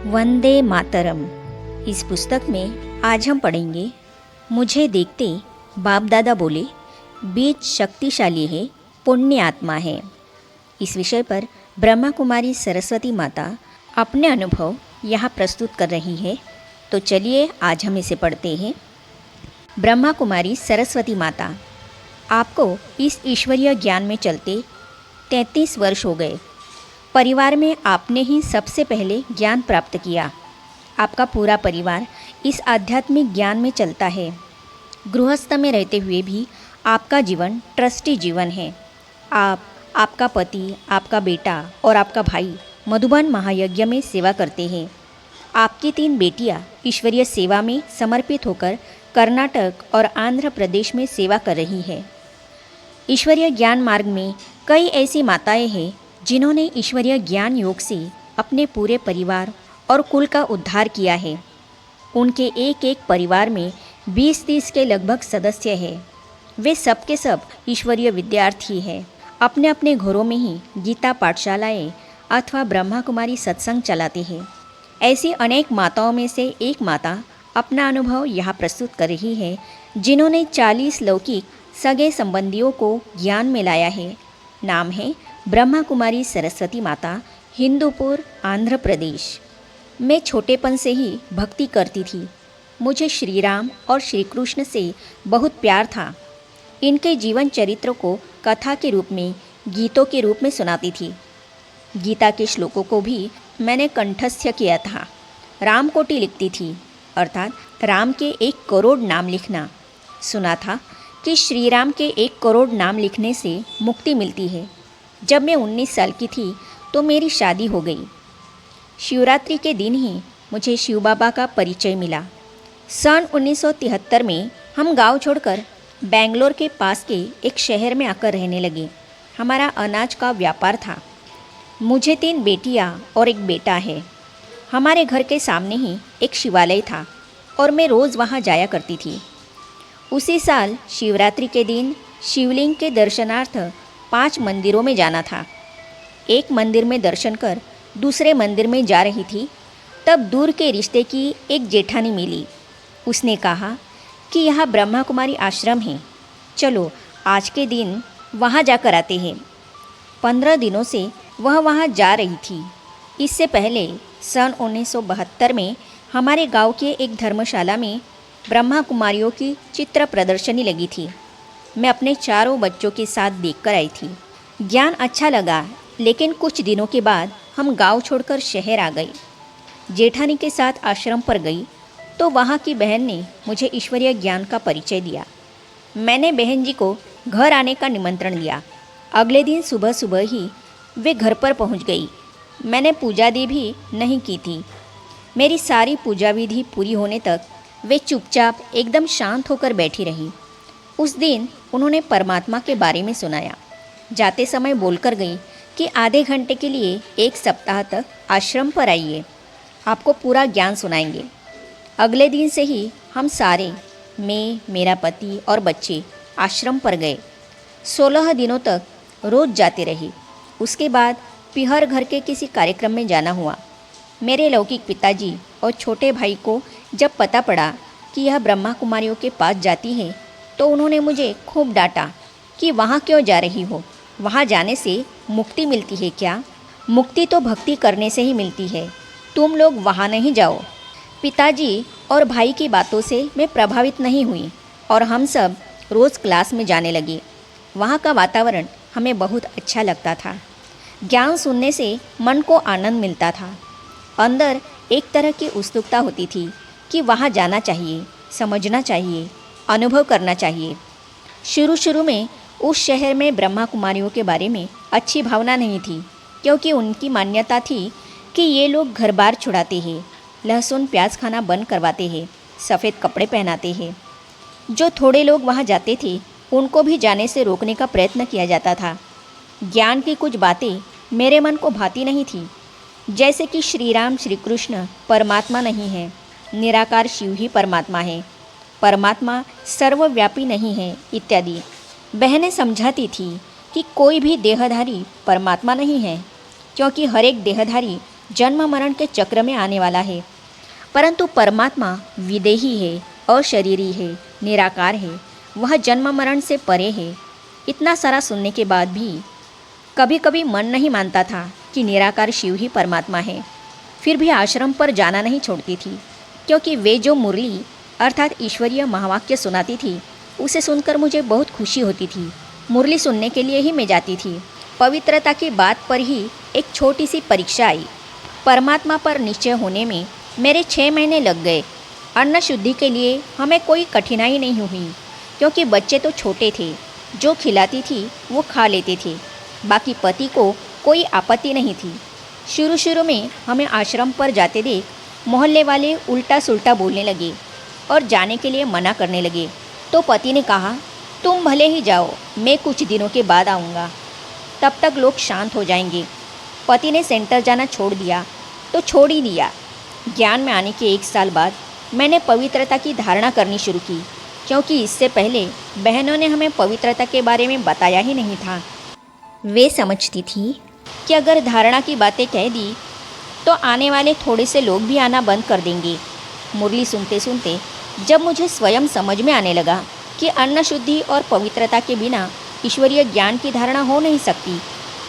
वंदे मातरम। इस पुस्तक में आज हम पढ़ेंगे, मुझे देखते बाप दादा बोले बीज शक्तिशाली है, पुण्य आत्मा है। इस विषय पर ब्रह्मा कुमारी सरस्वती माता अपने अनुभव यहाँ प्रस्तुत कर रही है। तो चलिए आज हम इसे पढ़ते हैं। ब्रह्मा कुमारी सरस्वती माता, आपको इस ईश्वरीय ज्ञान में चलते 33 वर्ष हो गए। परिवार में आपने ही सबसे पहले ज्ञान प्राप्त किया। आपका पूरा परिवार इस आध्यात्मिक ज्ञान में चलता है। गृहस्थ में रहते हुए भी आपका जीवन ट्रस्टी जीवन है। आप, आपका पति, आपका बेटा और आपका भाई मधुबन महायज्ञ में सेवा करते हैं। आपकी 3 बेटियां ईश्वरीय सेवा में समर्पित होकर कर्नाटक और आंध्र प्रदेश में सेवा कर रही है। ईश्वरीय ज्ञान मार्ग में कई ऐसी माताएं हैं जिन्होंने ईश्वरीय ज्ञान योग से अपने पूरे परिवार और कुल का उद्धार किया है। उनके एक एक परिवार में 20-30 के लगभग सदस्य हैं। वे सब के सब ईश्वरीय विद्यार्थी हैं। अपने अपने घरों में ही गीता पाठशालाएं अथवा ब्रह्मा कुमारी सत्संग चलाते हैं। ऐसी अनेक माताओं में से एक माता अपना अनुभव यहाँ प्रस्तुत कर रही है, जिन्होंने 40 लौकिक सगे संबंधियों को ज्ञान में लाया है। नाम है ब्रह्मा कुमारी सरस्वती माता, हिंदूपुर, आंध्र प्रदेश। मैं छोटेपन से ही भक्ति करती थी। मुझे श्री राम और श्री कृष्ण से बहुत प्यार था। इनके जीवन चरित्र को कथा के रूप में, गीतों के रूप में सुनाती थी। गीता के श्लोकों को भी मैंने कंठस्थ किया था। रामकोटि लिखती थी, अर्थात राम के 1 करोड़ नाम लिखना। सुना था कि श्री राम के 1 करोड़ नाम लिखने से मुक्ति मिलती है। जब मैं 19 साल की थी तो मेरी शादी हो गई। शिवरात्रि के दिन ही मुझे शिव बाबा का परिचय मिला। सन 1973 में हम गांव छोड़कर बेंगलोर के पास के एक शहर में आकर रहने लगे। हमारा अनाज का व्यापार था। मुझे 3 बेटियां और एक बेटा है। हमारे घर के सामने ही एक शिवालय था और मैं रोज़ वहां जाया करती थी। उसी साल शिवरात्रि के दिन शिवलिंग के दर्शनार्थ 5 मंदिरों में जाना था। एक मंदिर में दर्शन कर दूसरे मंदिर में जा रही थी, तब दूर के रिश्ते की एक जेठानी मिली। उसने कहा कि यहाँ ब्रह्मा कुमारी आश्रम है, चलो आज के दिन वहाँ जाकर आते हैं। 15 दिनों से वह वहाँ जा रही थी। इससे पहले सन 1972 में हमारे गांव के एक धर्मशाला में ब्रह्मा कुमारियों की चित्र प्रदर्शनी लगी थी। मैं अपने 4 बच्चों के साथ देखकर आई थी। ज्ञान अच्छा लगा, लेकिन कुछ दिनों के बाद हम गांव छोड़कर शहर आ गए। जेठानी के साथ आश्रम पर गई तो वहाँ की बहन ने मुझे ईश्वरीय ज्ञान का परिचय दिया। मैंने बहन जी को घर आने का निमंत्रण दिया। अगले दिन सुबह सुबह ही वे घर पर पहुँच गई। मैंने पूजा दी भी नहीं की थी। मेरी सारी पूजा विधि पूरी होने तक वे चुपचाप एकदम शांत होकर बैठी रही। उस दिन उन्होंने परमात्मा के बारे में सुनाया। जाते समय बोलकर गई कि आधे घंटे के लिए 1 सप्ताह तक आश्रम पर आइए, आपको पूरा ज्ञान सुनाएंगे। अगले दिन से ही हम सारे, मैं, मेरा पति और बच्चे आश्रम पर गए। 16 दिनों तक रोज़ जाते रहे। उसके बाद पिहर घर के किसी कार्यक्रम में जाना हुआ। मेरे लौकिक पिताजी और छोटे भाई को जब पता पड़ा कि यह ब्रह्मा कुमारियों के पास जाती है तो उन्होंने मुझे खूब डांटा कि वहाँ क्यों जा रही हो, वहाँ जाने से मुक्ति मिलती है क्या? मुक्ति तो भक्ति करने से ही मिलती है, तुम लोग वहाँ नहीं जाओ। पिताजी और भाई की बातों से मैं प्रभावित नहीं हुई और हम सब रोज़ क्लास में जाने लगे। वहाँ का वातावरण हमें बहुत अच्छा लगता था। ज्ञान सुनने से मन को आनंद मिलता था। अंदर एक तरह की उत्सुकता होती थी कि वहाँ जाना चाहिए, समझना चाहिए, अनुभव करना चाहिए। शुरू में उस शहर में ब्रह्मा कुमारियों के बारे में अच्छी भावना नहीं थी, क्योंकि उनकी मान्यता थी कि ये लोग घर बार छुड़ाते हैं, लहसुन प्याज खाना बंद करवाते हैं, सफ़ेद कपड़े पहनाते हैं। जो थोड़े लोग वहाँ जाते थे उनको भी जाने से रोकने का प्रयत्न किया जाता था। ज्ञान की कुछ बातें मेरे मन को भाती नहीं थी, जैसे कि श्री राम श्री कृष्ण परमात्मा नहीं है, निराकार शिव ही परमात्मा है, परमात्मा सर्वव्यापी नहीं है इत्यादि। बहनें समझाती थी कि कोई भी देहधारी परमात्मा नहीं है, क्योंकि हर एक देहधारी जन्म मरण के चक्र में आने वाला है, परंतु परमात्मा विदेही है, अशरीरी है, निराकार है। वह जन्म मरण से परे है। इतना सारा सुनने के बाद भी कभी कभी मन नहीं मानता था कि निराकार शिव ही परमात्मा है। फिर भी आश्रम पर जाना नहीं छोड़ती थी, क्योंकि वे जो मुरली अर्थात ईश्वरीय महावाक्य सुनाती थी उसे सुनकर मुझे बहुत खुशी होती थी। मुरली सुनने के लिए ही मैं जाती थी। पवित्रता की बात पर ही एक छोटी सी परीक्षा आई। परमात्मा पर निश्चय होने में मेरे 6 महीने लग गए। अन्न शुद्धि के लिए हमें कोई कठिनाई नहीं हुई, क्योंकि बच्चे तो छोटे थे। जो खिलाती थी वो खा लेते थे। बाकी पति को कोई आपत्ति नहीं थी। शुरू में हमें आश्रम पर जाते देख मोहल्ले वाले उल्टा सुल्टा बोलने लगे और जाने के लिए मना करने लगे। तो पति ने कहा, तुम भले ही जाओ, मैं कुछ दिनों के बाद आऊँगा, तब तक लोग शांत हो जाएंगे। पति ने सेंटर जाना छोड़ दिया तो छोड़ ही दिया। ज्ञान में आने के 1 साल बाद मैंने पवित्रता की धारणा करनी शुरू की, क्योंकि इससे पहले बहनों ने हमें पवित्रता के बारे में बताया ही नहीं था। वे समझती थी कि अगर धारणा की बातें कह दी तो आने वाले थोड़े से लोग भी आना बंद कर देंगे। मुरली सुनते सुनते जब मुझे स्वयं समझ में आने लगा कि अन्न शुद्धि और पवित्रता के बिना ईश्वरीय ज्ञान की धारणा हो नहीं सकती,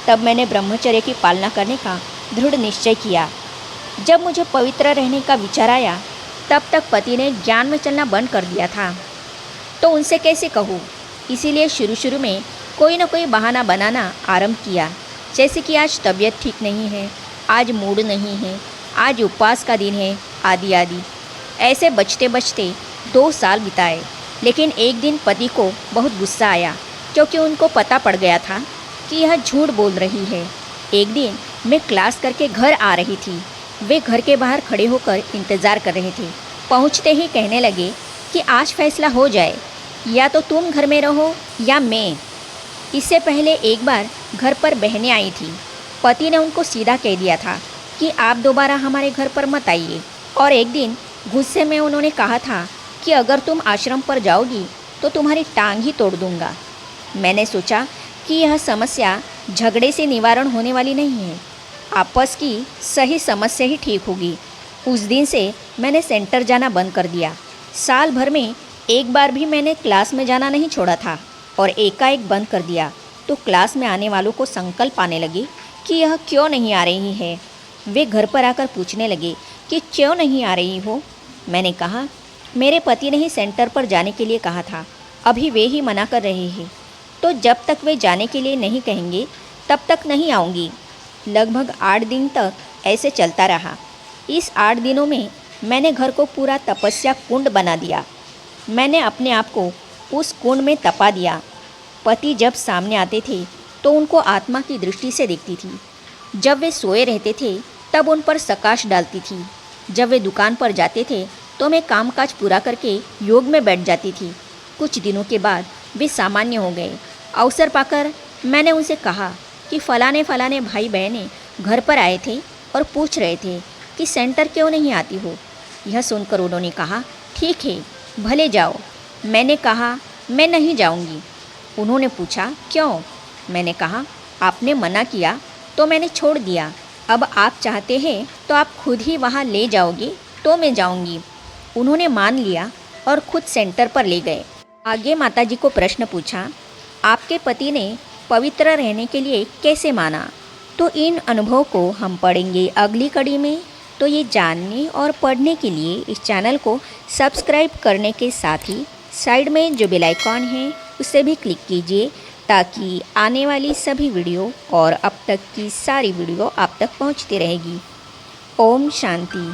तब मैंने ब्रह्मचर्य की पालना करने का दृढ़ निश्चय किया। जब मुझे पवित्र रहने का विचार आया, तब तक पति ने ज्ञान में चलना बंद कर दिया था, तो उनसे कैसे कहूँ। इसीलिए शुरू में कोई न कोई बहाना बनाना आरंभ किया, जैसे कि आज तबीयत ठीक नहीं है, आज मूड नहीं है, आज उपवास का दिन है, आदि आदि। ऐसे बचते बचते 2 साल बिताए। लेकिन एक दिन पति को बहुत गुस्सा आया, क्योंकि उनको पता पड़ गया था कि यह झूठ बोल रही है। एक दिन मैं क्लास करके घर आ रही थी। वे घर के बाहर खड़े होकर इंतज़ार कर रहे थे। पहुंचते ही कहने लगे कि आज फैसला हो जाए, या तो तुम घर में रहो या मैं। इससे पहले एक बार घर पर बहनें आई थी। पति ने उनको सीधा कह दिया था कि आप दोबारा हमारे घर पर मत आइए। और एक दिन गुस्से में उन्होंने कहा था कि अगर तुम आश्रम पर जाओगी तो तुम्हारी टांग ही तोड़ दूंगा। मैंने सोचा कि यह समस्या झगड़े से निवारण होने वाली नहीं है, आपस की सही समस्या ही ठीक होगी। उस दिन से मैंने सेंटर जाना बंद कर दिया। साल भर में एक बार भी मैंने क्लास में जाना नहीं छोड़ा था, और एकाएक बंद कर दिया तो क्लास में आने वालों को संकल्प आने लगे कि यह क्यों नहीं आ रही है। वे घर पर आकर पूछने लगे कि क्यों नहीं आ रही हो। मैंने कहा, मेरे पति ने ही सेंटर पर जाने के लिए कहा था, अभी वे ही मना कर रहे हैं, तो जब तक वे जाने के लिए नहीं कहेंगे तब तक नहीं आऊँगी। लगभग 8 दिन तक ऐसे चलता रहा। इस 8 दिनों में मैंने घर को पूरा तपस्या कुंड बना दिया। मैंने अपने आप को उस कुंड में तपा दिया। पति जब सामने आते थे तो उनको आत्मा की दृष्टि से देखती थी। जब वे सोए रहते थे तब उन पर प्रकाश डालती थी। जब वे दुकान पर जाते थे तो मैं कामकाज पूरा करके योग में बैठ जाती थी। कुछ दिनों के बाद वे सामान्य हो गए। अवसर पाकर मैंने उनसे कहा कि फलाने भाई बहनें घर पर आए थे और पूछ रहे थे कि सेंटर क्यों नहीं आती हो। यह सुनकर उन्होंने कहा, ठीक है, भले जाओ। मैंने कहा, मैं नहीं जाऊंगी। उन्होंने पूछा, क्यों? मैंने कहा, आपने मना किया तो मैंने छोड़ दिया। अब आप चाहते हैं तो आप खुद ही वहाँ ले जाओगे तो मैं जाऊंगी। उन्होंने मान लिया और खुद सेंटर पर ले गए। आगे माताजी को प्रश्न पूछा, आपके पति ने पवित्र रहने के लिए कैसे माना? तो इन अनुभव को हम पढ़ेंगे अगली कड़ी में। तो ये जानने और पढ़ने के लिए इस चैनल को सब्सक्राइब करने के साथ ही साइड में जो बेल आइकॉन है उसे भी क्लिक कीजिए, ताकि आने वाली सभी वीडियो और अब तक की सारी वीडियो आप तक पहुंचती रहेगी। ओम शांति।